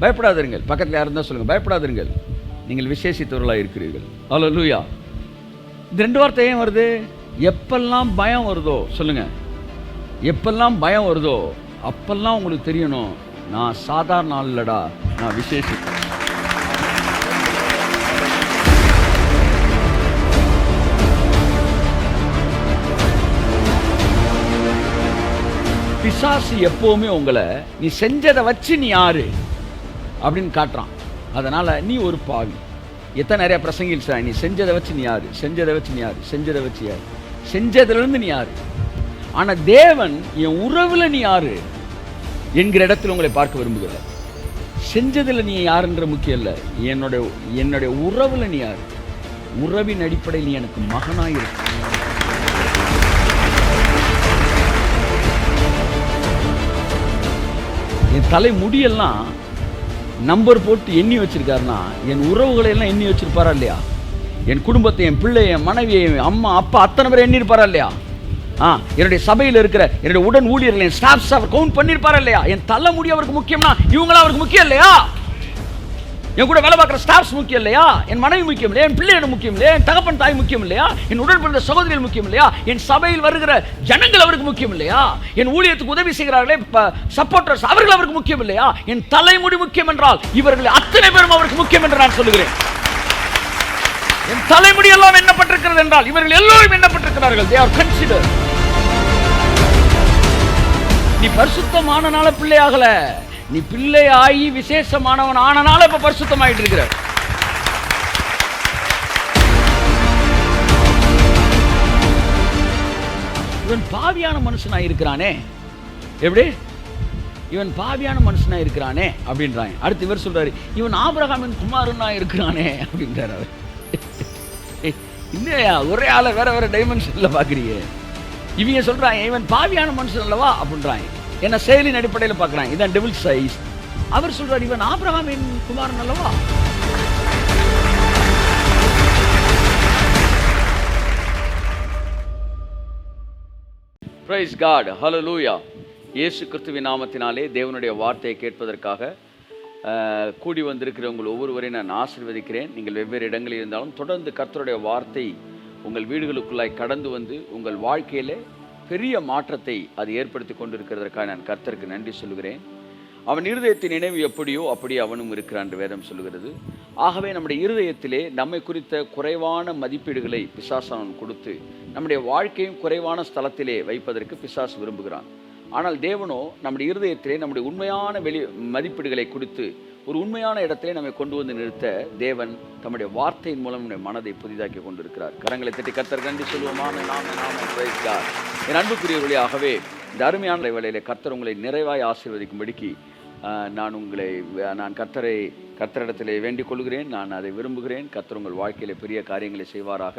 பயப்படாதீர்கள். பக்கத்தில் யாரும் தான் சொல்லுங்கள், பயப்படாதீர்கள், நீங்கள் விசேஷித்தவர்களாக இருக்கிறீர்கள். ஹல்லேலூயா. இந்த 2 வார்த்தை ஏன் வருது? எப்பெல்லாம் பயம் வருதோ சொல்லுங்கள், எப்பெல்லாம் பயம் வருதோ அப்பெல்லாம் உங்களுக்கு தெரியணும், நான் சாதாரண ஆள் இல்லடா, நான் விசேஷித்த. பிசாசு எப்போவுமே உங்களை நீ செஞ்சதை வச்சு நீ யாரு அப்படின்னு காட்டுறான். அதனால் நீ ஒரு பாவி. நிறைய பிரசங்கில் சார், நீ செஞ்சதை வச்சு நீ யாரு, செஞ்சதை வச்சு நீ யாரு, செஞ்சதை வச்சு யாரு, செஞ்சதுலேருந்து நீ யாரு. ஆனால் தேவன் என் உறவில் நீ யாரு என்கிற இடத்துல உங்களை பார்க்க விரும்புகிறார். செஞ்சதில் நீ யாருன்ற முக்கியம் இல்லை, என்னுடைய உறவில் நீ யாரு. உறவின் அடிப்படையில் நீ எனக்கு மகனாக இருக்கு. என் தலை முடியெல்லாம் நம்பர் போட்டு எண்ணி வச்சிருக்காருன்னா என் உறவுகளை எல்லாம் எண்ணி வச்சிருப்பாரா இல்லையா? என் குடும்பத்தை, என் பிள்ளை, என் மனைவியை, அம்மா அப்பா அத்தனை பேர் எண்ணிருப்பாரா இல்லையா? என்னுடைய சபையில் இருக்கிற என்னுடைய உடன் ஊழியர்கள், என் ஸ்டாஃப்ஸ் அவர் கவுண்ட் பண்ணிருப்பாரா இல்லையா? என் தலை முடி அவருக்கு முக்கியம்னா இவங்களா அவருக்கு முக்கியம் இல்லையா? என் கூட வேலை பார்க்குற ஸ்டாஃப்ஸ் முக்கியம் இல்லையா? என் மனைவி முக்கியம் இல்லையா? என் பிள்ளைகள் முக்கியம் இல்லையா? என் தகப்பன் தாய் முக்கியம் இல்லையா? என் உடன் பிறந்த சகோதரிகள் முக்கியம் இல்லையா? என் சபையில் வருகிற ஜனங்கள் அவருக்கு முக்கியம் இல்லையா? என் ஊழியத்துக்கு உதவி செய்கிறார்களே சப்போர்ட்டர்ஸ், அவர்கள் அவருக்கு முக்கியம் இல்லையா? என் தலைமுடி முக்கியம் என்றால் இவர்கள் அத்தனை பேரும் அவருக்கு முக்கியம் என்று நான் சொல்லுகிறேன். என் தலைமுடி எல்லாம் எண்ணப்பட்டிருக்கிறது என்றால் இவர்கள் எல்லோரும் எண்ணப்பட்டிருக்கிறார்கள். They are considered. நீ பரிசுத்தமானனால பிள்ளையாகல, நீ பிள்ளை ஆகி விசேஷமானவன் ஆனனால இப்ப பரிசுத்தமாயிட்டு இருக்கிற. இவன் பாவியான மனுஷனா இருக்கிறானே, எப்படி இவன் பாவியான மனுஷனா இருக்கிறானே அப்படின்றாங்க. அடுத்து இவர் சொல்றாரு, இவன் ஆபிரகாமின் குமாரனா இருக்கிறானே அப்படின்றார். அவர் இல்லையா, ஒரே ஆளை வேற வேற டைமென்ஷன்ல பாக்குறீங்க. இவங்க சொல்றாங்க இவன் பாவியான மனுஷன் அல்லவா அப்படின்றாங்க. என்ன செயலின் அடிப்படையில் பார்க்குறாங்க, இதான் டெவில் சைஸ். அவர் சொல்றார் இவன் ஆபிரகாமின் குமாரன் அல்லவா. பிரைஸ் காட், ஹல்லேலூயா. இயேசு கிறிஸ்துவின் நாமத்தினாலே தேவனுடைய வார்த்தையை கேட்பதற்காக கூடி வந்திருக்கிற உங்கள் ஒவ்வொருவரையும் நான் ஆசீர்வதிக்கிறேன். நீங்கள் வெவ்வேறு இடங்களில் இருந்தாலும் தொடர்ந்து கர்த்தருடைய வார்த்தை உங்கள் வீடுகளுக்குள்ளாய் கடந்து வந்து உங்கள் வாழ்க்கையிலே பெரிய மாற்றத்தை அது ஏற்படுத்தி கொண்டிருக்கிறதற்காக நான் கர்த்தருக்கு நன்றி சொல்லுகிறேன். அவன் இருதயத்தின் நினைவு எப்படியோ அப்படியே அவனும் இருக்கிறான் என்று வேதம் சொல்லுகிறது. ஆகவே நம்முடைய இருதயத்திலே நம்மை குறித்த குறைவான மதிப்பீடுகளை பிசாசானவன் கொடுத்து நம்முடைய வாழ்க்கையும் குறைவான ஸ்தலத்திலே வைப்பதற்கு பிசாசு விரும்புகிறான். ஆனால் தேவனோ நம்முடைய இருதயத்திலே நம்முடைய உண்மையான மதிப்பீடுகளை கொடுத்து ஒரு உண்மையான இடத்திலே நம்மை கொண்டு வந்து நிறுத்த தேவன் தம்முடைய வார்த்தையின் மூலம் நம்முடைய மனதை புதிதாக்கி கொண்டிருக்கிறார். கரங்களை தட்டி கர்த்தருக்கு நன்றி சொல்லுவோமான. என் அன்புக்குரியவர்களே, ஆகவே இந்த அருமையான வேளையிலே கர்த்தர் உங்களை நிறைவாய் ஆசீர்வதிக்கும்படிக்கு நான் கர்த்தரிடத்திலே வேண்டிக் கொள்கிறேன். நான் அதை விரும்புகிறேன். கர்த்தர் உங்கள் வாழ்க்கையிலே பெரிய காரியங்களை செய்வாராக.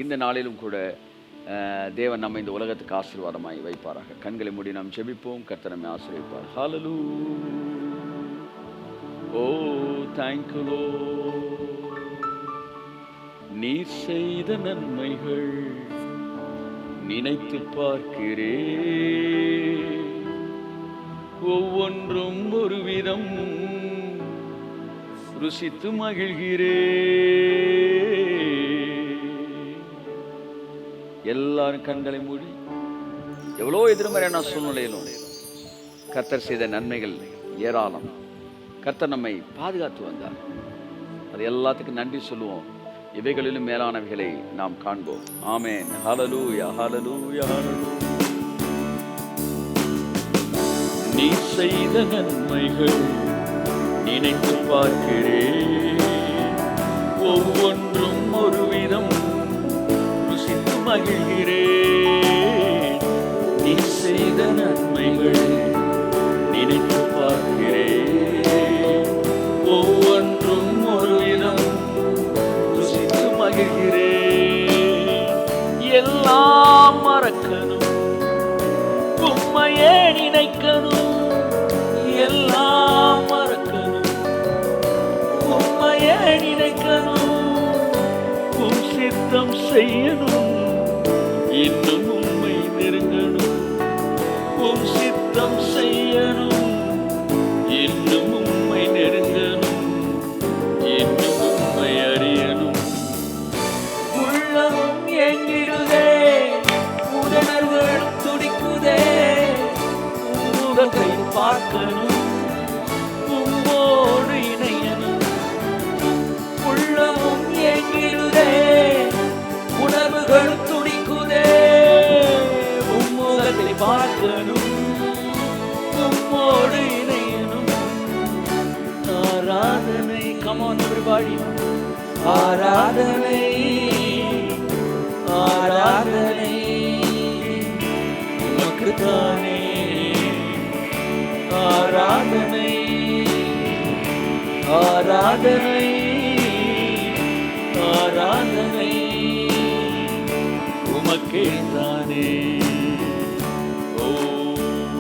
இந்த நாளிலும் கூட தேவன் நம்ம இந்த உலகத்துக்கு ஆசீர்வாதமாய் வைப்பாராக. கண்களை மூடி நாம் ஜெபிப்போம். கர்த்தர் நம்மை ஆசீர்வதிப்பார். Hallelujah. Oh thank you lord. நீ செய்த நன்மைகள் நினைத்து பார்க்கிறேன், ஒவ்வொன்றும் ஒரு விதம் ருசித்து மகிழ்கிறேன். எல்லாரும் கண்களை மூடி எவ்வளோ எதிர்மறையான சூழ்நிலையிலும் கர்த்தர் செய்த நன்மைகள் ஏராளம். கர்த்தர் நம்மை பாதுகாத்து வந்தார். அது எல்லாத்துக்கும் நன்றி சொல்லுவோம். இவைகளிலும் மேலானவைகளை நாம் காண்போம். ஆமென். ஹல்லேலூயா, ஹல்லேலூயா, ஹல்லேலூயா. நீ செய்த நன்மைகள் நினைத்து பார்க்கிறேன், ஒவ்வொன்றும் ஒரு விதம் ருசித்து மகிழ்கிறேன். நீ செய்த நன்மைகள் நினைத்து பார்க்கிறேன், ஒவ்வொன்றும் ஒரு விதம் ருசித்து மகிழ்கிறேன். எல்லாம் மறக்கணும், உம்மையே நினைக்கணும். எல்லாம் மறக்கணும், உம்மையே நினைக்கணும். உம் சித்தம் செய்யணும், இன்னும் உம்மை நெருங்கணும். உம் சித்தம் செய்யணும், இன்னும் பார்க்கணும், உம்மோடு இணையணும், உள்ளமும் ஏங்கிடுதே, உணர்வுகளும் துடிக்குதே, உம்முகத்தை பார்க்கணும், உம்மோடு இணையணும். ஆராதனை, come on everybody, ஆராதனை, ஆராதனை உமக்குத்தானே, ஆராதனை, ஆராதனை, ஆராதனை உமக்கேதானே. ஓ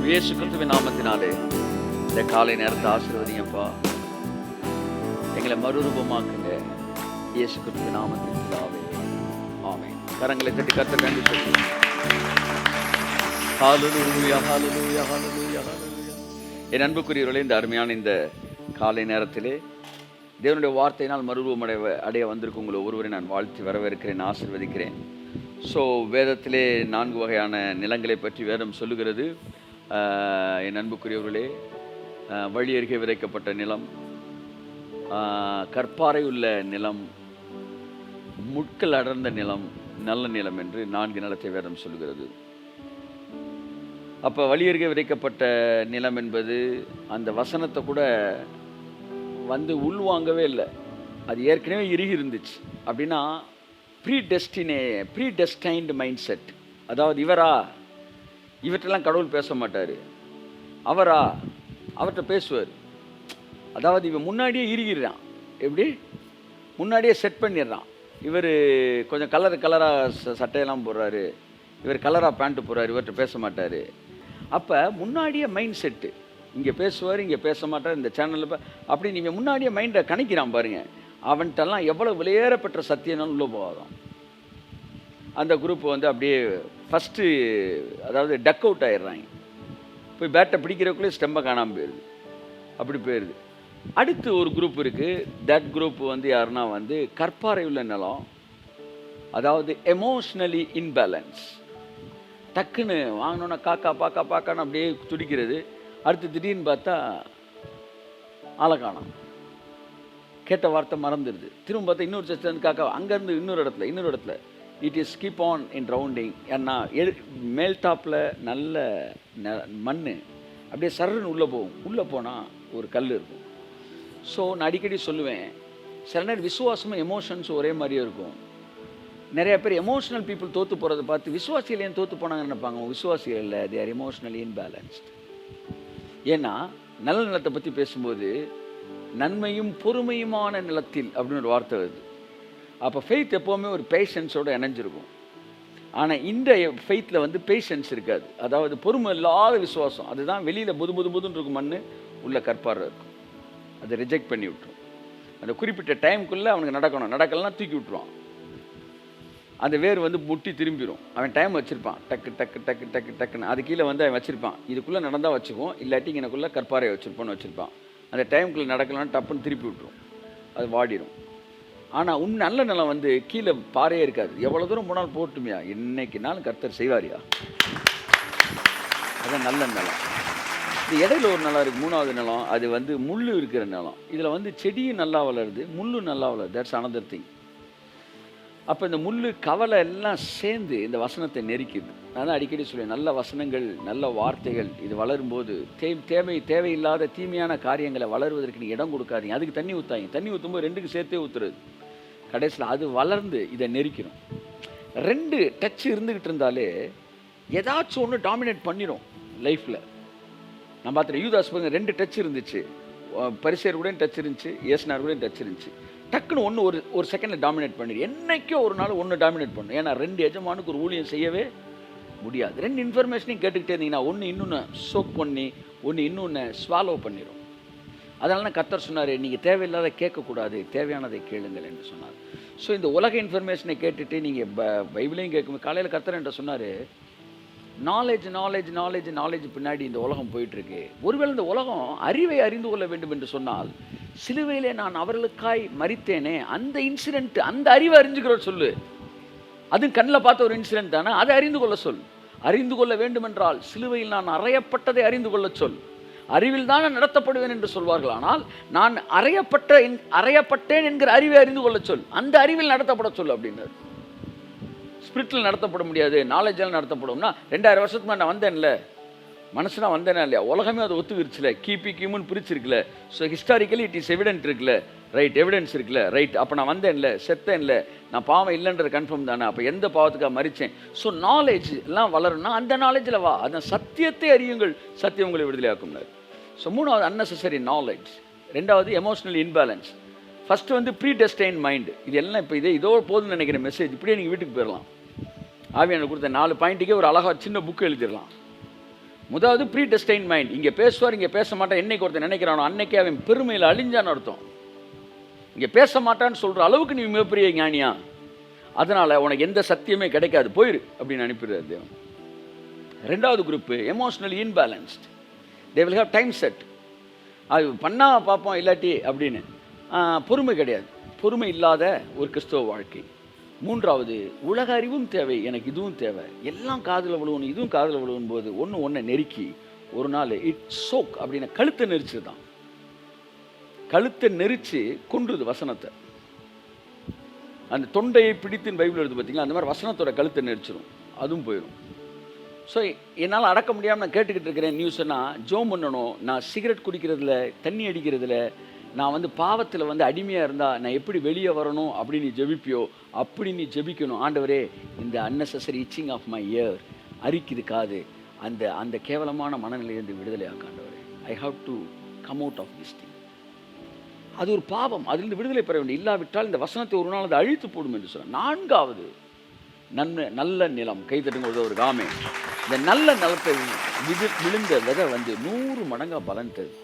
இயேசு கிறிஸ்துவின் நாமத்தினாலே இந்த காலை நேரத்தை ஆசீர்வதிங்கப்பா. எங்களை மறுரூபமாக்குங்க இயேசு கிறிஸ்துவின் நாமத்தில் பிதாவே, ஆமென். கரங்களை தட்டி கர்த்தருக்கு நன்றி சொல்லுங்க. ஹல்லேலூயா, ஹல்லேலூயா, ஹல்லேலூயா, ஹல்லேலூயா. என் அன்புக்குரியவர்களே, இந்த அருமையான இந்த காலை நேரத்திலே தேவனுடைய வார்த்தையினால் மறுரூபம் அடைய வந்திருக்கும் உங்களை ஒருவரை நான் வாழ்த்தி வரவேற்கிறேன், ஆசீர்வதிக்கிறேன். ஸோ வேதத்திலே 4 வகையான நிலங்களை பற்றி வேதம் சொல்லுகிறது. என் அன்புக்குரியவர்களே, வழி அருகே விதைக்கப்பட்ட நிலம், கற்பாறை உள்ள நிலம், முட்கள் அடர்ந்த நிலம், நல்ல நிலம் என்று 4 நிலத்தை வேதம் சொல்லுகிறது. அப்போ வழி அருகே விதைக்கப்பட்ட நிலம் என்பது அந்த வசனத்தை கூட வந்து உள்வாங்கவே இல்லை. அது ஏற்கனவே இறுகி இருந்துச்சு. அப்படின்னா ப்ரீடெஸ்டைன்டு மைண்ட் செட். அதாவது இவற்றெல்லாம் கடவுள் பேச மாட்டார், அவர்கிட்ட பேசுவார். அதாவது இவன் முன்னாடியே இறுகிறான், எப்படி முன்னாடியே செட் பண்ணிடுறான். இவர் கொஞ்சம் கலராக சட்டையெல்லாம் போடுறாரு, இவர் கலராக பேண்ட்டு போடுறாரு, இவர்கிட்ட பேச மாட்டார். அப்போ முன்னாடியே மைண்ட் செட்டு, இங்கே பேசுவார், இங்கே பேச மாட்டார், இந்த சேனலில் அப்படி நீங்கள் முன்னாடியே மைண்டை கணிக்கிறான் பாருங்கள். அவன்கிட்டலாம் எவ்வளோ விலையேறப்பட்ட சத்தியம்னாலும் உள்ள போகாதான். அந்த குரூப் வந்து அப்படியே ஃபஸ்ட்டு, அதாவது டக் அவுட் ஆயிடுறாங்க. போய் பேட்டை பிடிக்கிறதுக்குள்ளே ஸ்டெம்பை காணாமல் போயிடுது, அப்படி போயிடுது. அடுத்து ஒரு குரூப் இருக்குது. தட் குரூப் வந்து யாருன்னா வந்து கற்பாறை உள்ள நிலம், அதாவது எமோஷ்னலி இன்பேலன்ஸ். டக்குன்னு வாங்கினோன்னா பாக்கான்னு அப்படியே துடிக்கிறது. அடுத்து திடீர்னு பார்த்தா ஆளை காணோம், கேட்ட வார்த்தை மறந்துடுது. திரும்ப பார்த்தா இன்னொரு சர்ச்சிலேருந்து காக்கா, அங்கேருந்து இன்னொரு இடத்துல it is keep on in rounding. ஏன்னா மேல் டாப்பில் நல்ல மண் அப்படியே சர்ன்னு உள்ளே போகும். உள்ளே போனால் ஒரு கல் இருக்கும். ஸோ நான் அடிக்கடி சொல்லுவேன், சில நேரம் விசுவாசமும் எமோஷன்ஸும் ஒரே மாதிரியே இருக்கும். நிறைய பேர் எமோஷனல் பீப்புள் தோற்று போகிறத பார்த்து விசுவாசிகள் ஏன் தோற்று போனாங்கன்னு நினைப்பாங்க. விசுவாசிகள் இல்லை, தே ஆர் எமோஷ்னலி இன்பேலன்ஸ்ட். ஏன்னா நல்ல நிலத்தை பற்றி பேசும்போது நன்மையும் பொறுமையுமான நிலத்தில் அப்படின்னு ஒரு வார்த்தை வருது. அப்போ ஃபெய்த் எப்போவுமே ஒரு பேஷன்ஸோடு இணைஞ்சிருக்கும். ஆனால் இந்த ஃபெய்த்தில் வந்து பேஷன்ஸ் இருக்காது. அதாவது பொறுமை இல்லாத விசுவாசம். அதுதான் வெளியில் புதுன்னு இருக்கும், மண் உள்ள கற்பாறை இருக்கும். அதை ரிஜெக்ட் பண்ணி விட்டுரும். அந்த குறிப்பிட்ட டைமுக்குள்ளே அவனுக்கு நடக்கலாம் தூக்கி விட்டுருவான். அந்த வேர் வந்து முட்டி திரும்பிடும். அவன் டைம் வச்சுருப்பான், டக்குன்னு அது கீழே வந்து அவன் வச்சுருப்பான். இதுக்குள்ளே நடந்தால் வச்சுக்குவோம், இல்லாட்டி எனக்குள்ளே கற்பாறையை வச்சுருப்பான். அந்த டைமுக்குள்ளே நடக்கலாம்னு டப்புன்னு திருப்பி விட்டுரும், அது வாடிடும். ஆனால் நல்ல நிலம் வந்து கீழே பாறையே இருக்காது. எவ்வளோ தூரம் போனாலும் போட்டுமையா, என்னைக்குனாலும் கர்த்தர் செய்வாரியா. அதான் நல்ல நிலம். இது இடையில ஒரு நிலம் இருக்குது, 3வது நிலம். அது வந்து முள் இருக்கிற நிலம். இதில் வந்து செடியும் நல்லா வளருது, முள்ளும் நல்லா வளருது. That's another thing. அப்போ இந்த முள் கவலை எல்லாம் சேர்ந்து இந்த வசனத்தை நெருக்கிது. நான் அடிக்கடி சொல்லுவேன், நல்ல வசனங்கள், நல்ல வார்த்தைகள் இது வளரும்போது தேவையில்லாத தீமையான காரியங்களை வளருவதற்கு நீ இடம் கொடுக்காதீங்க. அதுக்கு தண்ணி ஊற்றாங்க. தண்ணி ஊற்றும்போது 2க்கு சேர்த்தே ஊற்றுறது. கடைசியில் அது வளர்ந்து இதை நெருக்கணும். 2 டச் இருந்துக்கிட்டு இருந்தாலே ஏதாச்சும் ஒன்று டாமினேட் பண்ணிடும் லைஃப்பில். நான் பார்த்துட்டேன், யூதாஸ் பாருங்க, 2 டச் இருந்துச்சு. பரிசேயர் கூட டச் இருந்துச்சு, இயேசுநாதர் கூட டச் இருந்துச்சு. டக்குன்னு ஒன்று ஒரு செகண்டில் டாமினேட் பண்ணிடு. என்றைக்கோ ஒரு நாள் ஒன்று டாமினேட் பண்ணும். ஏன்னா 2 எஜமானுக்கு ஒரு ஊழியம் செய்யவே முடியாது. 2 இன்ஃபர்மேஷனையும் கேட்டுக்கிட்டே இருந்தீங்கன்னா ஒன்று இன்னொன்று சோக் பண்ணி ஒன்று இன்னொன்று ஸ்வாலோ பண்ணிடும். அதனால தான் கர்த்தர் சொன்னார், நீங்கள் தேவையில்லாத கேட்கக்கூடாது, தேவையானதை கேளுங்கள் என்று சொன்னார். ஸோ இந்த உலக இன்ஃபர்மேஷனை கேட்டுட்டு நீங்கள் பைபிளையும் கேட்கும்போது, காலையில் கர்த்தர் என்ற சொன்னார், நாலேஜ் பின்னாடி இந்த உலகம் போயிட்டுருக்கு. ஒருவேளை இந்த உலகம் அறிவை அறிந்து கொள்ள வேண்டும் என்று சொன்னால், சிலுவையிலே நான் அவர்களுக்காய் மரித்தேனே அந்த இன்சிடென்ட், அந்த அறிவை அறிஞ்சுக்கிற சொல்லு. அது கண்ணில் பார்த்த ஒரு இன்சிடென்ட் தானே, அதை அறிந்து கொள்ள சொல். அறிந்து கொள்ள வேண்டும் என்றால் சிலுவையில் நான் அறையப்பட்டதை அறிந்து கொள்ள சொல். அறிவில் தானே நடத்தப்படுவேன் என்று சொல்வார்கள். ஆனால் நான் அறையப்பட்டேன் என்கிற அறிவை அறிந்து கொள்ள சொல், அந்த அறிவில் நடத்தப்பட சொல் அப்படின்னாரு. ஸ்பிரிட்டில் நடத்தப்பட முடியாது, நாலேஜால் நடத்தப்படும்னா 2000 வருஷத்துக்கு நான் வந்தேன்ல, மனசுனா வந்தேனா இல்லையா, உலகமே அதை ஒத்துக்கிருச்சுல, கிமுன்னு பிரிச்சிருக்குல, so historically it is evident இருக்குல்ல, ரைட், எவிடன்ஸ் இருக்குல்ல, ரைட், அப்போ நான் வந்தேன்ல, செத்தேன்ல, நான் பாவம் இல்லைன்றது கன்ஃபார்ம் தானே, அப்போ எந்த பாவத்துக்காக மறித்தேன். ஸோ நாலேஜ் எல்லாம் வளரணும்னா அந்த நாலேஜில் வா, அந்த சத்தியத்தை அறியுங்கள், சத்தியம் உங்களை விடுதலையாக்கும்னாரு. ஸோ 3வது அன்னெசரி நாலேஜ். 2வது எமோஷனல் இன்பேலன்ஸ். ஃபஸ்ட்டு வந்து ப்ரீடெஸ்டைன் மைண்டு. இது எல்லாம் இப்போ இதோ போதும்னு நினைக்கிற மெசேஜ், இப்படியே நீங்கள் வீட்டுக்கு போயிடலாம். ஆவியானவர் கொடுத்த 4 பாயிண்ட்டுக்கே ஒரு அழகாக சின்ன புக்கு எழுதிடலாம். முதலாவது ப்ரீடெஸ்டைன் மைண்ட். இங்கே பேசுவார், இங்கே பேச மாட்டான், என்னைக்கு ஒருத்தர் நினைக்கிறானோ அன்னைக்கே அவன் பெருமையில் அழிஞ்சான்னு அர்த்தம். இங்கே பேச மாட்டான்னு சொல்கிற அளவுக்கு நீ மிகப்பெரிய ஞானியா, அதனால் உனக்கு எந்த சத்தியமே கிடைக்காது, போயிரு அப்படின்னு அனுப்பிடுறாரு தேவன். 2வது group emotional imbalanced. They will have time set. அது பண்ணால் பார்ப்போம் இல்லாட்டி அப்படின்னு. பொறுமை கிடையாது, பொறுமை இல்லாத ஒரு கிறிஸ்தவ வாழ்க்கை. 3வது உலக அறிவும் தேவை, எனக்கு இதுவும் தேவை, எல்லாம் காதில் விழுவணும், இதுவும் காதில் விழுவும் போது ஒன்று நெருக்கி ஒரு நாள் இட் சோக் அப்படின்னு கழுத்தை நெரிச்சு தான், கழுத்தை நெரிச்சு கொன்றுது வசனத்தை. அந்த தொண்டையை பிடித்துன்னு பைபிள் எழுது பார்த்தீங்களா, அந்த மாதிரி வசனத்தோட கழுத்தை நெரிச்சிடும், அதுவும் போயிடும். ஸோ என்னால் அடக்க முடியாமல் நான் கேட்டுக்கிட்டு இருக்கிறேன் நியூஸ்னா, ஜோம் பண்ணணும், நான் சிகரெட் குடிக்கிறதுல, தண்ணி அடிக்கிறதுல, நான் வந்து பாவத்தில் வந்து அடிமையாக இருந்தால் நான் எப்படி வெளியே வரணும் அப்படின்னு நீ ஜெபிப்பியோ அப்படி நீ ஜெபிக்கணும். ஆண்டவரே, இந்த unnecessary itching of my ear அரிக்குது காது, அந்த அந்த கேவலமான மனநிலையிலிருந்து விடுதலையாக்க ஆண்டவரே. I have to come out of this thing. அது ஒரு பாவம், அதிலிருந்து விடுதலை பெற வேண்டும். இல்லாவிட்டால் இந்த வசனத்தை ஒரு நாள் அதை அழித்து போடும் என்று சொன்னார். 4வது நல்ல நிலம். கைத்தட்டுங்க ஒரு காமே. இந்த நல்ல நிலத்தை விழுந்த விதை வந்து 100 மடங்காக பலன் தருது.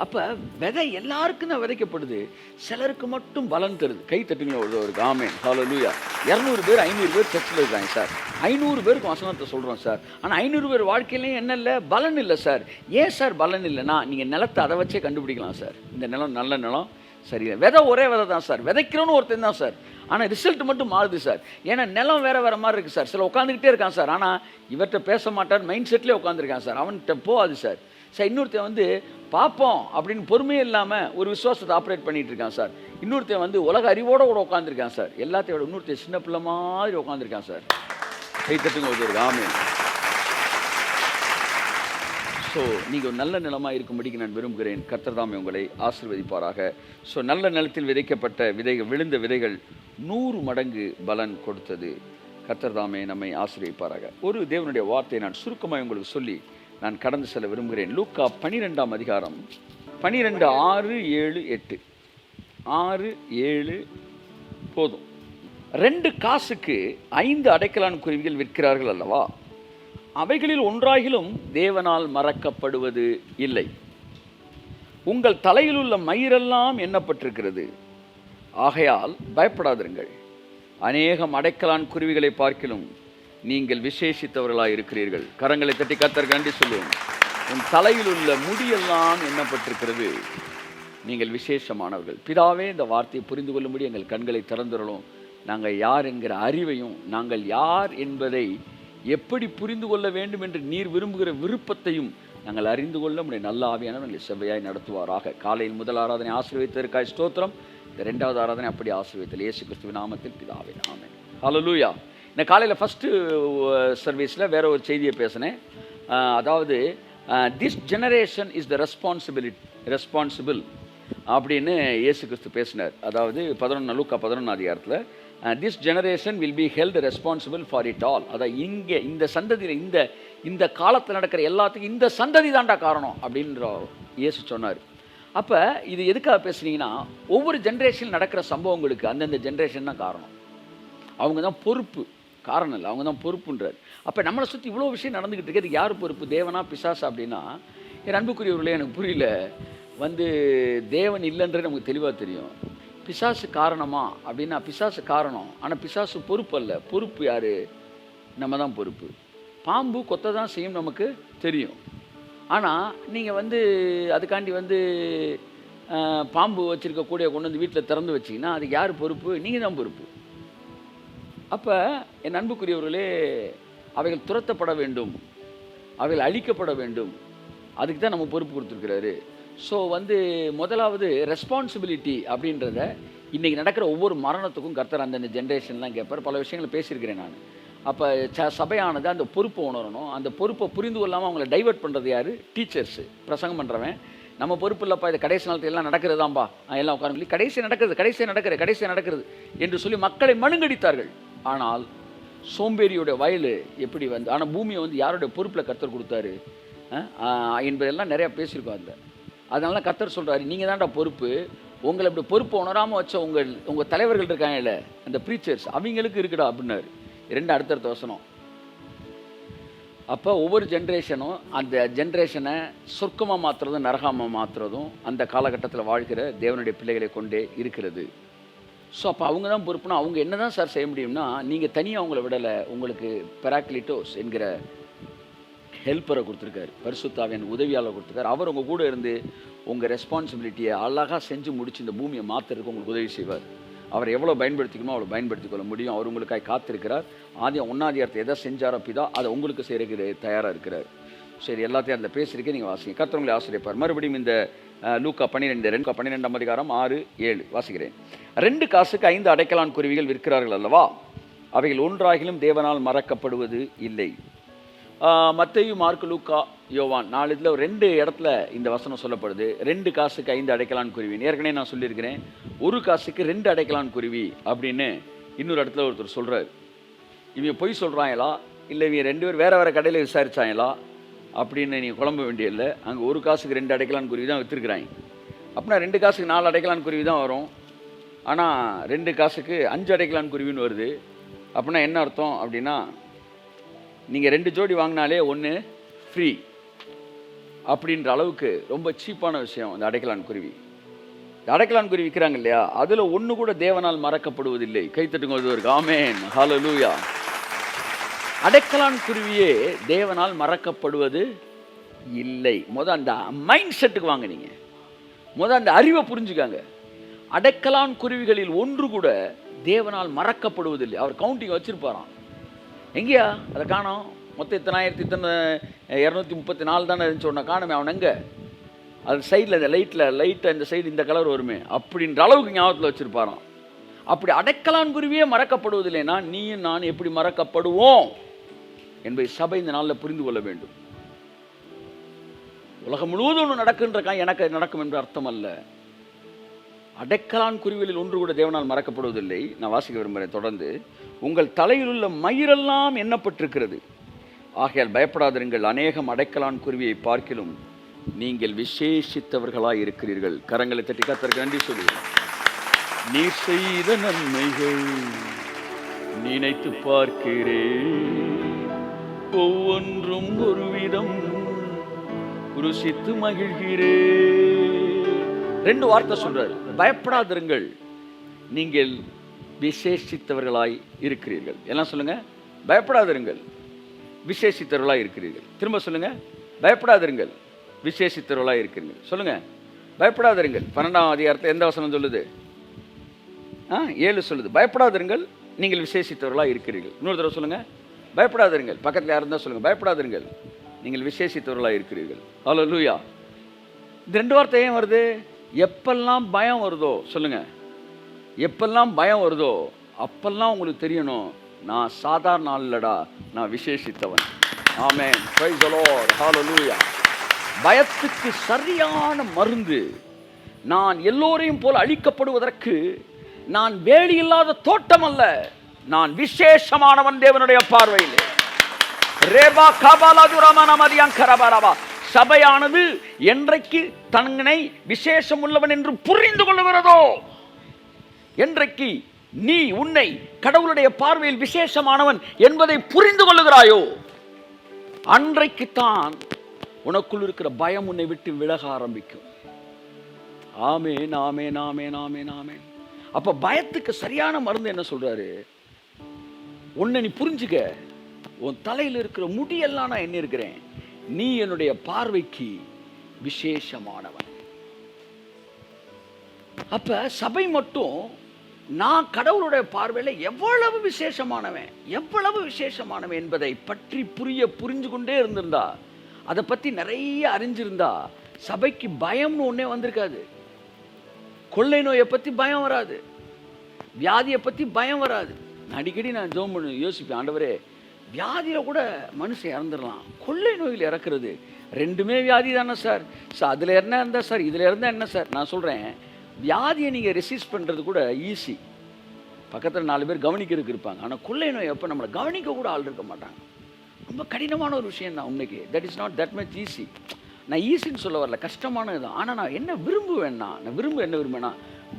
அப்போ விதை எல்லாருக்கும் தான் விதைக்கப்படுது, சிலருக்கு மட்டும் பலன் தருது. கை தட்டுங்க ஒரு காமே. ஹல்லேலூயா. 200 பேர் 500 பேர் சர்ச்சில் இருக்காங்க சார், 500 பேருக்கு வசனத்தை சொல்கிறோம் சார், ஆனால் 500 பேர் வாழ்க்கையிலையும் என்ன இல்லை, பலன் இல்லை சார். ஏன் சார் பலன் இல்லைன்னா, நீங்கள் நிலத்தை அதை வச்சே கண்டுபிடிக்கலாம் சார். இந்த நிலம் நல்ல நிலம் சரியில்லை. விதை ஒரே விதை தான் சார், விதைக்கிறோன்னு ஒருத்தன் தான் சார், ஆனால் ரிசல்ட் மட்டும் மாறுது சார். ஏன்னா நிலம் வேறு மாதிரி இருக்குது சார். சில உட்காந்துக்கிட்டே இருக்கான் சார், ஆனால் இவர்கிட்ட பேச மாட்டார், மைண்ட் செட்லேயே உட்காந்துருக்கான் சார், அவன்கிட்ட போகாது சார். சார் இன்னொருத்தன் வந்து பார்ப்போம் அப்படின்னு பொறுமையே இல்லாமல் ஒரு விசுவாசத்தை ஆப்ரேட் பண்ணிகிட்டு இருக்கான் சார். இன்னொருத்தன் வந்து உலக அறிவோடு கூட உட்காந்துருக்கான் சார். எல்லாத்தையோட இன்னொருத்தன் சின்ன பிள்ளை மாதிரி உட்காந்துருக்கான் சார். கை தட்டுங்க ஒரு ஆமே. ஸோ நீங்கள் ஒரு நல்ல நிலமாக இருக்கும்படிக்கு நான் விரும்புகிறேன். கர்த்தர் தாமே உங்களை ஆசீர்வதிப்பாராக. ஸோ நல்ல நிலத்தில் விதைக்கப்பட்ட விதைகள், விழுந்த விதைகள் 100 மடங்கு பலன் கொடுத்தது. கர்த்தர் தாமே நம்மை ஆசீர்வதிப்பாராக. ஒரு தேவனுடைய வார்த்தையை நான் சுருக்கமாக உங்களுக்கு சொல்லி நான் கடந்து செல்ல விரும்புகிறேன். லூக்கா 12ஆம் அதிகாரம் 12, 6, 7, 8. 6, 7 போதும். 2 காசுக்கு 5 அடைக்கலான் குருவிகள் விற்கிறார்கள் அல்லவா, அவைகளில் ஒன்றாகிலும் தேவனால் மறக்கப்படுவது இல்லை. உங்கள் தலையில் உள்ள மயிரெல்லாம் எண்ணப்பட்டிருக்கிறது, ஆகையால் பயப்படாதிருங்கள். அநேகம் அடைக்கலான் குருவிகளை பார்க்கிலும் நீங்கள் விசேஷித்தவர்களாக இருக்கிறீர்கள். கரங்களை தட்டி கர்த்தருக்கு நன்றி சொல்லுவோம். உன் தலையில் உள்ள முடியெல்லாம் எண்ணப்பட்டிருக்கிறது, நீங்கள் விசேஷமானவர்கள். பிதாவே, இந்த வார்த்தையை புரிந்து கொள்ளும்படி எங்கள் கண்களை திறந்துள்ளோம். நாங்கள் யார் என்கிற அறிவையும், நாங்கள் யார் என்பதை எப்படி புரிந்து கொள்ள வேண்டும் என்று நீர் விரும்புகிற விருப்பத்தையும் நாங்கள் அறிந்து கொள்ள உம்முடைய நல்ல ஆவியானவர் எங்களை செவ்வையாய் நடத்துவாராக. காலையில் முதல் ஆராதனை ஆசீர்வதித்ததற்காய் ஸ்தோத்திரம். இந்த 2வது ஆராதனை அப்படி ஆசீர்வதித்தல் இயேசு கிறிஸ்துவின் நாமத்தில் பிதாவே, ஆமென். ஹல்லேலூயா. இந்த காலையில் ஃபஸ்ட்டு சர்வீஸில் வேற ஒரு செய்தியை பேசினேன். அதாவது this generation is the responsible அப்படின்னு இயேசு கிறிஸ்து பேசினார். அதாவது லூக்கா 11 அதிகாரத்தில் this generation will be held responsible for it all. அதான் இங்கே இந்த சந்ததியில் இந்த காலத்தில் நடக்கிற எல்லாத்துக்கும் இந்த சந்ததி தாண்டா காரணம் அப்படின்ற இயேசு சொன்னார். அப்போ இது எதுக்காக பேசுனீங்கன்னா, ஒவ்வொரு ஜென்ரேஷன் நடக்கிற சம்பவங்களுக்கு அந்தந்த ஜென்ரேஷன் தான் காரணம். அவங்க தான் பொறுப்பு, காரணம் இல்லை, அவங்க தான் பொறுப்புன்றார். அப்போ நம்மளை சுற்றி இவ்வளோ விஷயம் நடந்துக்கிட்டு இருக்கு, அதுக்கு யார் பொறுப்பு, தேவனா பிசாசா அப்படின்னா, என் அன்புக்குரியவர்களே எனக்கு புரியல. தேவன் இல்லைன்றது நமக்கு தெளிவாக தெரியும். பிசாசு காரணமா அப்படின்னா பிசாசு காரணம், ஆனால் பிசாசு பொறுப்பு அல்ல. பொறுப்பு யார்? நம்ம தான் பொறுப்பு. பாம்பு கொத்த தான் செய்யும், நமக்கு தெரியும். ஆனால் நீங்கள் அதுக்காண்டி பாம்பு வச்சுருக்கக்கூடிய கொண்டு வந்து வீட்டில் திறந்து வச்சிங்கன்னா அதுக்கு யார் பொறுப்பு? நீங்கள் தான் பொறுப்பு. அப்போ என் அன்புக்குரியவர்களே, அவைகள் துரத்தப்பட வேண்டும், அவைகள் அழிக்கப்பட வேண்டும். அதுக்கு தான் நம்ம பொறுப்பு கொடுத்துருக்கிறாரு. ஸோ முதலாவது ரெஸ்பான்சிபிலிட்டி அப்படின்றத இன்றைக்கி நடக்கிற ஒவ்வொரு மரணத்துக்கும் கர்த்தர் அந்தந்த ஜென்ரேஷன்லாம் கேட்பார். பல விஷயங்களை பேசியிருக்கிறேன் நான். அப்போ சபையானது அந்த பொறுப்பை உணரணும். அந்த பொறுப்பை புரிந்து கொள்ளாமல் அவங்கள டைவெர்ட் பண்ணுறது யார்? டீச்சர்ஸு. பிரசங்கம் பண்ணுறவன் நம்ம பொறுப்பு இல்லைப்பா, இது கடைசி நாளத்தில் எல்லாம் நடக்கிறதாம்பா, எல்லாம் உட்காந்து சொல்லி கடைசியாக நடக்கிறது என்று சொல்லி மக்களை மழுங்கடித்தார்கள். ஆனால் சோம்பேறியோட வயல் எப்படி ஆனால் பூமியை யாருடைய பொறுப்பில் கர்த்தர் கொடுத்தாரு என்பதெல்லாம் நிறையா பேசியிருக்கோம். அதனால கர்த்தர் சொல்கிறாரு, நீங்கள் தான்டா பொறுப்பு. உங்களை இப்படி பொறுப்பை உணராமல் வச்ச உங்கள் தலைவர்கள் இருக்காங்கல்ல, அந்த ப்ரீச்சர்ஸ், அவங்களுக்கு இருக்குடா அப்படின்னாரு. 2 அடுத்தடுத்த வசனம். அப்போ ஒவ்வொரு ஜென்ரேஷனும் அந்த ஜென்ரேஷனை சொர்க்கமாக மாற்றுறதும் நரகமாக மாற்றுறதும் அந்த காலகட்டத்தில் வாழ்கிற தேவனுடைய பிள்ளைகளை கொண்டே இருக்கிறது. ஸோ அப்போ அவங்க தான் பொறுப்புனா அவங்க என்ன தான் சார் செய்ய முடியும்னா, நீங்கள் தனியாக அவங்கள விடலை, உங்களுக்கு பெராக்லிட்டோஸ் என்கிற ஹெல்ப்பரை கொடுத்துருக்காரு, பரிசுத்தாவின் உதவியாளர் கொடுத்துருக்காரு. அவர் உங்கள் கூட இருந்து உங்கள் ரெஸ்பான்சிபிலிட்டியை அழகாக செஞ்சு முடிச்சு இந்த பூமியை மாற்றுறதுக்கு உங்களுக்கு உதவி செய்வார். அவர் எவ்வளோ பயன்படுத்திக்கணுமோ அவ்வளோ பயன்படுத்திக் கொள்ள முடியும். அவர் உங்களுக்காக காத்திருக்கிறார். 1 எதை செஞ்சாரோ பிதா அதை உங்களுக்கு செய்கிறதுக்கு தயாராக இருக்கிறார். சரி, எல்லாத்தையும் அதில் பேசியிருக்கேன், நீங்கள் வாசிங்க. கர்த்தர் உங்களை ஆசிரியப்பார். மறுபடியும் இந்த லூக்கா 12 அதிகாரம் 6, 7 வாசிக்கிறேன். 2 காசுக்கு 5 அடைக்கலான் குருவிகள் விற்கிறார்கள் அல்லவா, அவைகள் ஒன்றாகிலும் தேவனால் மறக்கப்படுவது இல்லை. மத்தேயு, மார்க்கு, லூக்கா, யோவான் 4 இதில் 2 இடத்துல இந்த வசனம் சொல்லப்படுது. 2 காசுக்கு 5 அடைக்கலான் குருவி. ஏற்கனவே நான் சொல்லியிருக்கிறேன், 1 காசுக்கு 2 அடைக்கலான் குருவி அப்படின்னு இன்னொரு இடத்துல ஒருத்தர் சொல்கிறார். இவங்க பொய் சொல்கிறாங்களா இல்லை இவங்க 2 பேர் வேறு வேறு கடையில் விசாரித்தாங்களா அப்படின்னு நீங்கள் குழம்ப வேண்டியதில்லை. அங்கே 1 காசுக்கு 2 அடைக்கலான் குருவி தான் விற்றுருக்குறாங்க. அப்படின்னா 2 காசுக்கு 4 அடைக்கலான் குருவி தான் வரும். ஆனால் 2 காசுக்கு 5 அடைக்கலான் குருவின்னு வருது. அப்படின்னா என்ன அர்த்தம் அப்படின்னா, நீங்கள் 2 ஜோடி வாங்கினாலே 1 ஃப்ரீ அப்படின்ற அளவுக்கு ரொம்ப சீப்பான விஷயம் இந்த அடைக்கலான் குருவி. இந்த அடைக்கலான் குருவி விற்கிறாங்க இல்லையா, அதில் 1 கூட தேவனால் மறக்கப்படுவதில்லை. கைத்தட்டுங்க ஒருவருக்கு. ஆமென், ஹல்லேலூயா. அடைக்கலான் குருவியே தேவனால் மறக்கப்படுவது இல்லை. அந்த மைண்ட் செட்டுக்கு வாங்க. நீங்கள் அந்த அறிவை புரிஞ்சுக்காங்க. அடைக்கலான் குருவிகளில் 1 கூட தேவனால் மறக்கப்படுவதில்லை. அவர் கவுண்டிங் வச்சிருப்பாராம். எங்கேயா அதை காணோம், மொத்தம் இத்தனை 234 தானே இருந்துச்சு, ஒன்று காணுமே, அவன் எங்கே? அது சைடில் இந்த லைட்டாக இந்த சைடு இந்த கலர் வருமே அப்படின்ற அளவுக்கு ஞாபகத்தில் வச்சுருப்பாராம். அப்படி அடைக்கலான் குருவியே மறக்கப்படுவதில்லைன்னா நீயும் நான் எப்படி மறக்கப்படுவோம் என்பதை சபை இந்த நாளில் புரிந்து கொள்ள வேண்டும். உலகம் முழுவதும் ஒன்று நடக்குன்றக்கா எனக்கு நடக்கும் என்று அர்த்தம் அல்ல. அடைக்கலான் குருவிகளில் 1 கூட தேவனால் மறக்கப்படுவதில்லை. நான் வாசிக்க விரும்புகிறேன் தொடர்ந்து. உங்கள் தலையில் உள்ள மயிரெல்லாம் எண்ணப்பட்டிருக்கிறது, ஆகையால் பயப்படாதிருங்கள். அநேகம் அடைக்கலான் குருவியை பார்க்கிலும் நீங்கள் விசேஷித்தவர்களாய் இருக்கிறீர்கள். கரங்களை தட்டி கர்த்தருக்கு நன்றி சொல்லுங்கள். நீர் செய்த நன்மைகள் நினைத்து பார்க்கிறேன், ஒவ்வொன்றும் ஒரு விதம் ருசித்து மகிழ்கிறேன். 2 வார்த்தை சொல்றாரு. பயப்படாதிருங்கள், நீங்கள் விசேஷித்தவர்களாய் இருக்கிறீர்கள். எல்லாம் சொல்லுங்க. பயப்படாதிருங்கள், விசேஷித்தவர்களாய் இருக்கிறீர்கள். திரும்ப சொல்லுங்க. பயப்படாதிருங்கள், விசேஷித்தவர்களாய் இருக்கிறீர்கள். சொல்லுங்க. பயப்படாதிருங்கள். 12ஆம் அதிகாரத்தில் எந்த வசனம் சொல்லுது? 7 சொல்லுது. பயப்படாதிருங்கள், நீங்கள் விசேஷித்தவர்களாய் இருக்கிறீர்கள். இன்னொரு தடவை சொல்லுங்க. பயப்படாதிருங்கள். பக்கத்தில் யாரும் தான் சொல்லுங்க. பயப்படாதிருங்கள், நீங்கள் விசேஷித்தவர்களாய் இருக்கிறீர்கள். ஹல்லேலூயா. இந்த 2 வார்த்தை ஏன் வருது? எப்பெல்லாம் பயம் வருதோ சொல்லுங்க, எப்பெல்லாம் பயம் வருதோ அப்பெல்லாம் உங்களுக்கு தெரியணும், நான் சாதாரண ஆள் இல்லடா, நான் விசேஷித்தவன். ஆமென், பிரைஸ் தி லார்ட், ஹல்லேலூயா. பயத்துக்கு சரியான மருந்து, நான் எல்லோரையும் போல அழிக்கப்படுவதற்கு நான் வேலி இல்லாத தோட்டம் அல்ல, நான் விசேஷமானவன் தேவனுடைய பார்வையில். ரேபா கபாலதுரமன மதியங்கரபரபா. சபையானது என்றைக்கு தன்னை விசேஷம் உள்ளவன் என்று புரிந்து கொள்ளுகிறதோ, என்றைக்கு நீ உன்னை கடவுளுடைய பார்வையில் விசேஷமானவன் என்பதை புரிந்து கொள்ளுகிறாயோ, அன்றைக்குத்தான் உனக்குள் இருக்கிற பயம் உன்னை விட்டு விலக ஆரம்பிக்கும். ஆமென், ஆமென், ஆமென், ஆமென், ஆமென். அப்ப பயத்துக்கு சரியான மருந்து என்ன சொல்றாரு? உன்னை நீ புரிஞ்சுக்க, உன் தலையில் இருக்கிற முடியெல்லாம் நான் என்ன இருக்கிறேன், நீ என்னுடைய பார்வைக்கு விசேஷமானவன். அப்ப சபை மட்டும் நான் கடவுளுடைய பார்வையில் எவ்வளவு விசேஷமானவன் என்பதை பற்றி புரிஞ்சு கொண்டே இருந்திருந்தா அதை பற்றி நிறைய அறிஞ்சிருந்தா சபைக்கு பயம்னு ஒன்றே வந்திருக்காது. கொள்ளை நோயை பற்றி பயம் வராது, வியாதியை பற்றி பயம் வராது. அடிக்கடி நான் ஜெபம் பண்ணி யோசிப்பேன், ஆண்டவரே வியாதியில் கூட மனுஷன் இறந்துடலாம், கொள்ளை நோயில் இறக்குறது ரெண்டுமே வியாதி தானே சார். அதில் என்ன இருந்தால் சார், இதில் இருந்தால் என்ன சார்? நான் சொல்கிறேன், வியாதியை நீங்கள் ரெசிஸ்ட் பண்ணுறது கூட ஈஸி, பக்கத்தில் 4 பேர் கவனிக்கிறதுக்கு இருப்பாங்க. ஆனால் கொள்ளை நோய் அப்போ நம்மளை கவனிக்க கூட ஆள் இருக்க மாட்டாங்க. ரொம்ப கடினமான ஒரு விஷயம் தான் உண்மைக்கு. That is not that much easy. நான் ஈஸின்னு சொல்ல வரல, கஷ்டமானது தான். ஆனால் நான் என்ன விரும்புவேன்னா, நான் என்ன விரும்புவேன்னா,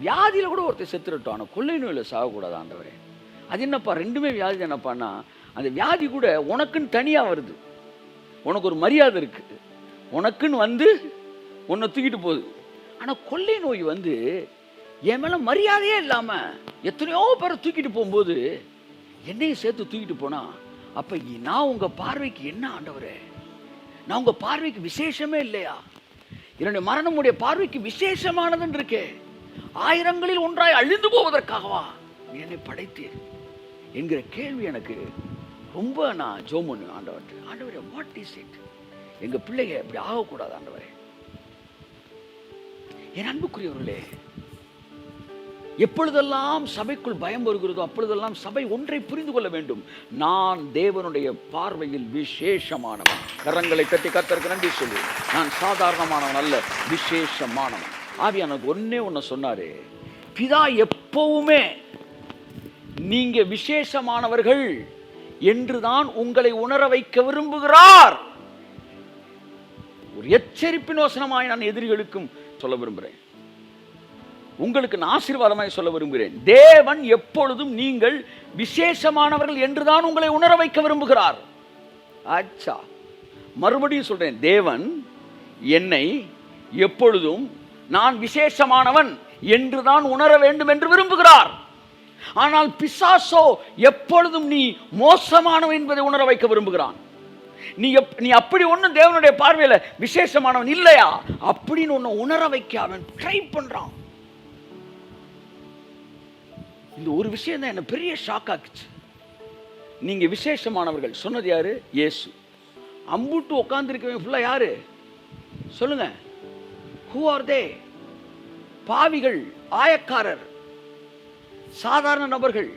வியாதியில் கூட ஒருத்தர் செத்துறட்டும், ஆனால் கொள்ளை நோயில் சாகக்கூடாது ஆண்டவரே. அது என்னப்பா, ரெண்டுமே வியாதி தானப்பான்னா, அந்த வியாதி கூட உனக்குன்னு தனியாக வருது, உனக்கு ஒரு மரியாதை இருக்குது, உனக்குன்னு வந்து உன்னை தூக்கிட்டு போகுது. ஆனால் கொள்ளை நோய் வந்து என் மேலே மரியாதையே இல்லாமல் எத்தனையோ பேரை தூக்கிட்டு போகும்போது என்னையும் சேர்த்து தூக்கிட்டு போனா, அப்போ நான் உங்கள் பார்வைக்கு என்ன ஆண்டவரே? நான் உங்கள் பார்வைக்கு விசேஷமே இல்லையா? என்னுடைய மரணம் உடைய பார்வைக்கு விசேஷமானதுன்னு இருக்கே. 1000களில் ஒன்றாய் அழிந்து போவதற்காகவா என்னை படைத்தீர் என்கிற கேள்வி எனக்கு ரொம்ப, நான் ஜெபம் பண்ணுவேன் ஆண்டவர்கிட்ட. ஆண்டவரே, வாட் இஸ் இட்? எங்கள் பிள்ளைங்க இப்படி ஆகக்கூடாது ஆண்டவரே. என் அன்புக்குரியவர்களே, எப்பொழுதெல்லாம் சபைக்குள் பயம் வருகிறதோ அப்பொழுதெல்லாம் சபை ஒன்றை புரிந்து கொள்ள வேண்டும், நான் தேவனுடைய பார்வையில் விசேஷமானவன். கரங்களை தட்டி கர்த்தருக்கு நன்றி சொல்லு. நான் சாதாரணமானவன் அல்ல, விசேஷமானவன். ஆவியானவர் ஒன்னே ஒன்று சொன்னாரு, பிதா எப்பவுமே நீங்க விசேஷமானவர்கள் என்றுதான் உங்களை உணர வைக்க விரும்புகிறார். ஒரு எச்சரிப்பின் வசனமாய் நான் எதிரிகளுக்கும் சொல்ல விரும்புகிறேன், உங்களுக்கு நான் ஆசீர்வாதமாய் சொல்ல விரும்புகிறேன். தேவன் எப்பொழுதும் நீங்கள் விசேஷமானவர்கள் என்றுதான் உங்களை உணர வைக்க விரும்புகிறார். ஆச்சா, மறுபடியும் சொல்றேன், தேவன் என்னை எப்பொழுதும் நான் விசேஷமானவன் என்றுதான் உணர வேண்டும் என்று விரும்புகிறார். ஆனால் பிசாசோ எப்பொழுதும் நீ மோசமானவன் என்பதை உணர வைக்க விரும்புகிறான். நீ அப்படி ஒன்றும் தேவனுடைய பார்வையில் விசேஷமானவன் இல்லையா அப்படின்னு ஒன்று உணர வைக்க அவன் ட்ரை பண்றான். இந்த ஒரு விஷயம் தான் என்ன பெரிய ஷாக் ஆக்குச்சு. நீங்க விசேஷமானவர்கள் சொன்னது யாரு? இயேசு. அம்புட்டு உட்கார்ந்துருக்கவங்க ஃபுல்லா யாரு சொல்லுங்க? Who are they? பாவிகள், ஆயக்காரர், சாதாரண நபர்கள்,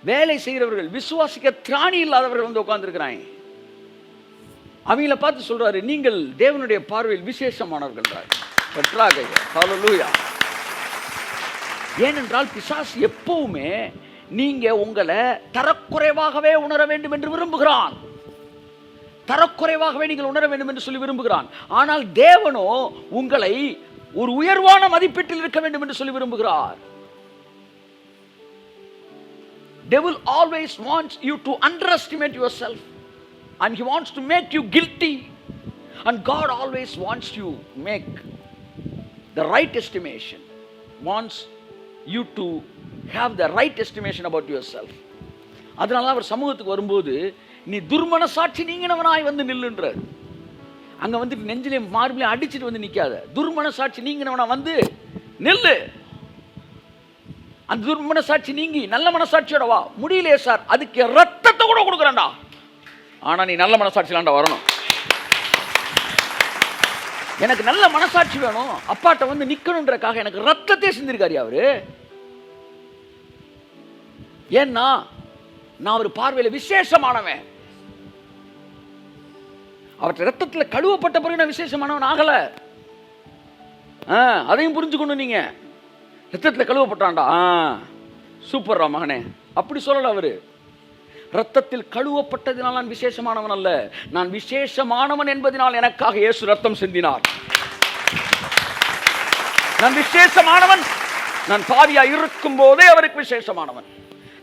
வேலை செய்கிறவர்கள், விசுவாசிக்க திராணி இல்லாதவர்கள் வந்து உட்கார்ந்துருக்கிறாங்க. அவங்கள பார்த்து சொல்றாரு, நீங்கள் தேவனுடைய பார்வையில் விசேஷமானவர்கள். ஹல்லேலூயா. ஏனென்றால் பிசாசு எப்பவுமே நீங்க உங்களை தரக்குறைவாகவே உணர வேண்டும் என்று விரும்புகிறான். தரக்குறைவாகவே நீங்கள் உணர வேண்டும் என்று சொல்லி விரும்புகிறான். ஆனால் தேவனோ உங்களை ஒரு உயர்வான மதிப்பீட்டில் இருக்க வேண்டும் என்று சொல்லி விரும்புகிறார். Devil always wants you to underestimate yourself and he wants to make you guilty, and God always wants you make the right estimation, wants you to have the right estimation about yourself. அதனால அவர் சமூகத்துக்கு வரும்போது நீ துர்மனசாட்சி நீங்கினவனாய் வந்து நில்லுன்றார். அங்க வந்துட்டு நெஞ்சிலே மார்பிலே அடிச்சிட்டு வந்து நிக்காத, துர்மனசாட்சி நீங்கினவனா வந்து நில்லு. அந்த துர்மனசாட்சி நீங்கி நல்ல மனசாட்சியோட வா. முடியலையே சார், அதுக்கு ரத்தத்தை கூட கொடுக்குறேன்டா, ஆனா நீ நல்ல மனசாட்சியிலாண்டா வரணும். எனக்கு நல்ல மனசாட்சி வேணும், அப்பாட்ட வந்து நிக்கணும்ன்றக்காக எனக்கு ரத்தத்தை சிந்திருக்காரு அவரு. ஏன்னா நான் ஒரு பார்வையில விசேஷமானவன். அவற்றை ரத்தத்தில் கழுவப்பட்ட பிறகு நான் விசேஷமானவன் ஆகல. அதையும் புரிஞ்சுக்கணும். நீங்க ரத்தத்தில் கழுவப்பட்டான்டா, சூப்பர்ரா மகனே, அப்படி சொல்லல அவரு. ரத்தத்தில் கழுவப்பட்டதினால் நான் விசேஷமானவன் அல்ல, நான் விசேஷமானவன் என்பதனால் எனக்காக இயேசு ரத்தம் சிந்தினார். நான் விசேஷமானவன். நான் பாவியா இருக்கும் போதே அவருக்கு விசேஷமானவன்.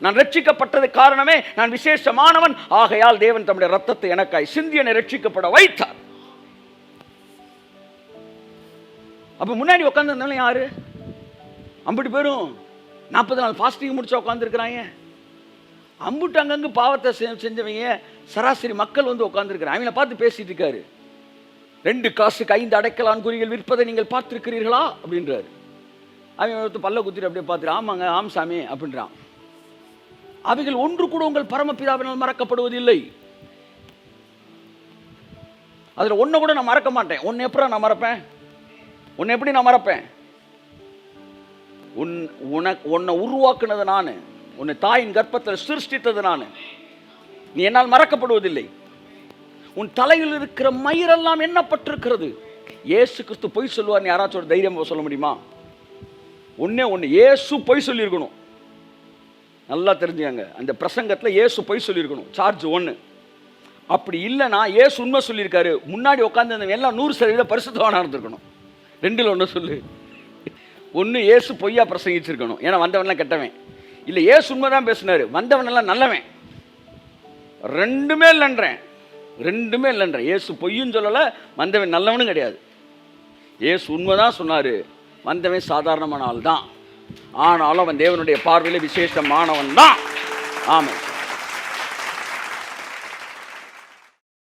நான் ரட்சிக்கப்பட்டது காரணமே நான் விசேஷமானவன். ஆகையால் தேவன் தம்முடைய ரத்தத்தை எனக்காய் சிந்தி என்னை ரட்சிக்கப்பட வைத்தார். அப்ப முன்னாடி உட்கார்ந்து யாரு? அம்புட்டு பேரும் 40 நாள் ஃபாஸ்டிங் முடிச்சு உட்காந்துருக்கிறாங்க. அம்புட்டு அங்கங்கு பாவத்தை செஞ்சவங்க சராசரி மக்கள் வந்து உட்காந்துருக்கிறாங்க. அவங்கள பார்த்து பேசிட்டு இருக்காரு. 2 காசுக்கு 5 அடைக்கலான் குறிகள் விற்பதை நீங்கள் பார்த்திருக்கிறீர்களா அப்படின்றாரு. அவன் பல்ல குத்திட்டு அப்படியே பார்த்துட்டு, ஆமாங்க, ஆம் சாமி அப்படின்றான். அவைகள் ஒன்று கூட உங்கள் பரமபிதாவினால் மறக்கப்படுவதில்லை. அதில் ஒன்றை கூட நான் மறக்க மாட்டேன். உன்னை எப்படி நான் மறப்பேன்? உன்னை எப்படி நான் மறப்பேன்? உன்னை உருவாக்குனது நான், உன்னை தாயின் கர்ப்பத்தில் சிருஷ்டித்தது நான். நீ என்னால் மறக்கப்படுவதில்லை. உன் தலையில் இருக்கிற மயிரெல்லாம் எண்ணப்பட்டிருக்கிறது. இயேசு கிறிஸ்து பொய் சொல்லுவார் யாராச்சும் ஒரு தைரியம் சொல்ல முடியுமா? ஒன்னே ஒன்று, இயேசு பொய் சொல்லியிருக்கணும். நல்லா தெரிஞ்சுங்க, அந்த பிரசங்கத்தில் இயேசு பொய் சொல்லியிருக்கணும். சார்ஜ் 1. அப்படி இல்லைன்னா இயேசு உண்மை சொல்லியிருக்காரு, முன்னாடி உட்காந்து அந்த எல்லாம் 100% பரிசுத்தவானா இருந்திருக்கணும். 2ல் 1 சொல்லு. ஒன்று இயேசு பொய்யா பிரசங்கிச்சிருக்கணும், ஏன்னா வந்தவன்லாம் கெட்டவன். இல்லை இயேசு உண்மை தான் பேசினார், வந்தவனெல்லாம் நல்லவன். ரெண்டுமே இல்லைன்றேன். இயேசு பொய்யும் சொல்லலை, வந்தவன் நல்லவனும் கிடையாது. இயேசு உண்மை தான் சொன்னார், வந்தவன் சாதாரணமான ஆள் தான். ஆனாலும் அவன் தேவனுடைய பார்வையில் விசேஷமானவன் தான். ஆமாம்.